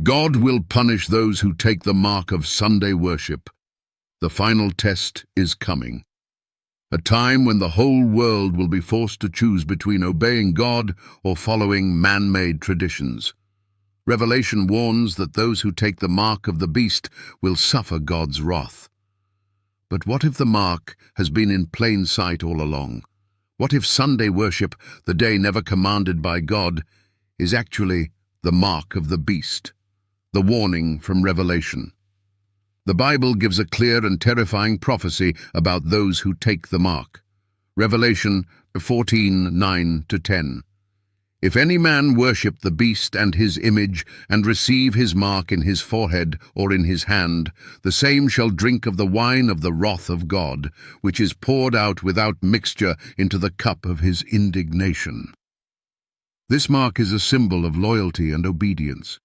God will punish those who take the mark of Sunday worship. The final test is coming. A time when the whole world will be forced to choose between obeying God or following man-made traditions. Revelation warns that those who take the mark of the beast will suffer God's wrath. But what if the mark has been in plain sight all along? What if Sunday worship, the day never commanded by God, is actually the mark of the beast? The warning from Revelation. The Bible gives a clear and terrifying prophecy about those who take the mark. Revelation 14:9-10. If any man worship the beast and his image, and receive his mark in his forehead or in his hand, the same shall drink of the wine of the wrath of God, which is poured out without mixture into the cup of his indignation. This mark is a symbol of loyalty and obedience.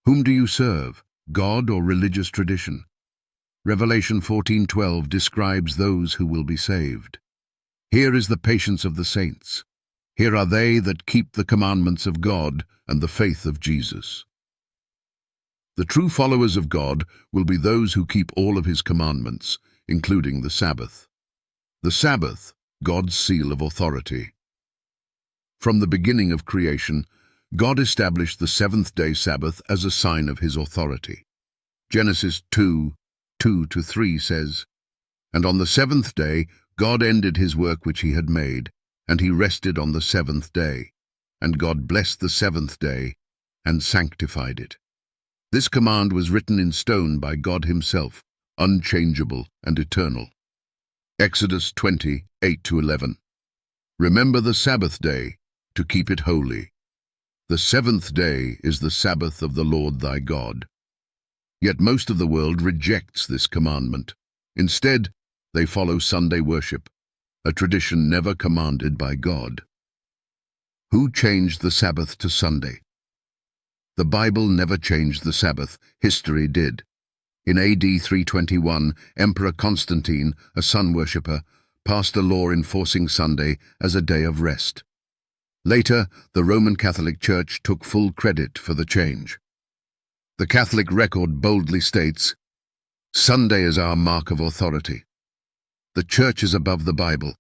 Whom do you serve, God or religious tradition? Revelation 14:12 describes those who will be saved. Here is the patience of the saints. Here are they that keep the commandments of God and the faith of Jesus. The true followers of God will be those who keep all of his commandments, including the Sabbath. The Sabbath, God's seal of authority. From the beginning of creation, God established the seventh-day Sabbath as a sign of his authority. Genesis 2:2-3 says, "And on the seventh day God ended his work which he had made, and he rested on the seventh day. And God blessed the seventh day and sanctified it." This command was written in stone by God himself, unchangeable and eternal. Exodus 20:8-11. "Remember the Sabbath day, to keep it holy. The seventh day is the Sabbath of the Lord thy God." Yet most of the world rejects this commandment. Instead, they follow Sunday worship, a tradition never commanded by God. Who changed the Sabbath to Sunday? The Bible never changed the Sabbath, history did. In AD 321, Emperor Constantine, a sun worshipper, passed a law enforcing Sunday as a day of rest. Later, the Roman Catholic Church took full credit for the change. The Catholic record boldly states, "Sunday is our mark of authority." The Church is above the Bible,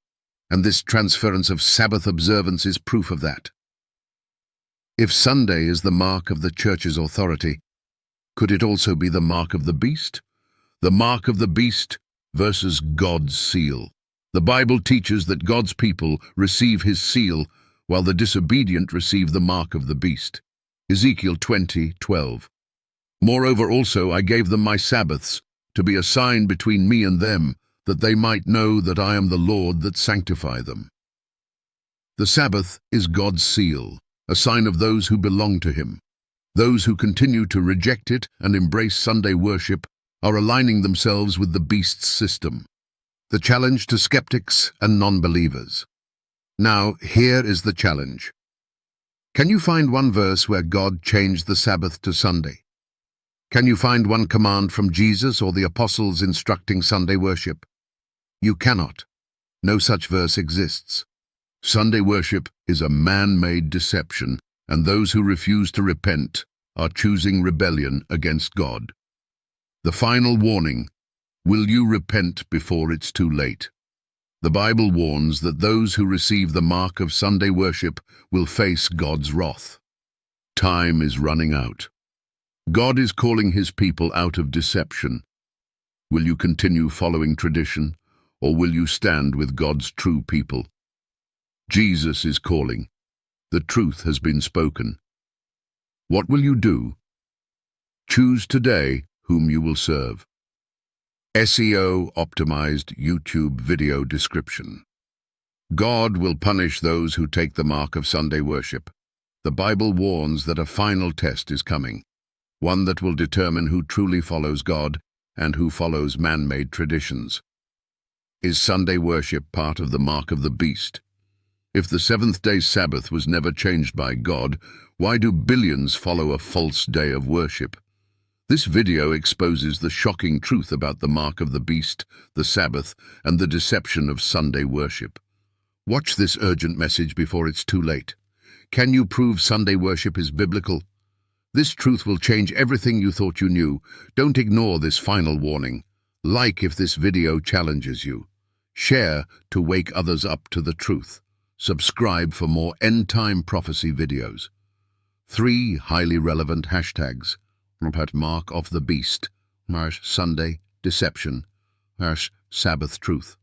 and this transference of Sabbath observance is proof of that. If Sunday is the mark of the Church's authority, could it also be the mark of the beast? The mark of the beast versus God's seal. The Bible teaches that God's people receive his seal, while the disobedient receive the mark of the beast. Ezekiel 20:12. "Moreover also I gave them my Sabbaths, to be a sign between me and them, that they might know that I am the Lord that sanctify them." The Sabbath is God's seal, a sign of those who belong to him. Those who continue to reject it and embrace Sunday worship are aligning themselves with the beast's system. The challenge to skeptics and non-believers. Now, here is the challenge. Can you find one verse where God changed the Sabbath to Sunday? Can you find one command from Jesus or the apostles instructing Sunday worship? You cannot. No such verse exists. Sunday worship is a man-made deception, and those who refuse to repent are choosing rebellion against God. The final warning: will you repent before it's too late? The Bible warns that those who receive the mark of Sunday worship will face God's wrath. Time is running out. God is calling his people out of deception. Will you continue following tradition, or will you stand with God's true people? Jesus is calling. The truth has been spoken. What will you do? Choose today whom you will serve. SEO-optimized YouTube video description. God will punish those who take the mark of Sunday worship. The Bible warns that a final test is coming, one that will determine who truly follows God and who follows man-made traditions. Is Sunday worship part of the mark of the beast? If the seventh-day Sabbath was never changed by God, why do billions follow a false day of worship? This video exposes the shocking truth about the mark of the beast, the Sabbath, and the deception of Sunday worship. Watch this urgent message before it's too late. Can you prove Sunday worship is biblical? This truth will change everything you thought you knew. Don't ignore this final warning. Like if this video challenges you. Share to wake others up to the truth. Subscribe for more end-time prophecy videos. 3 highly relevant hashtags. Mark of the Beast. Sunday, Deception. Sabbath, Truth.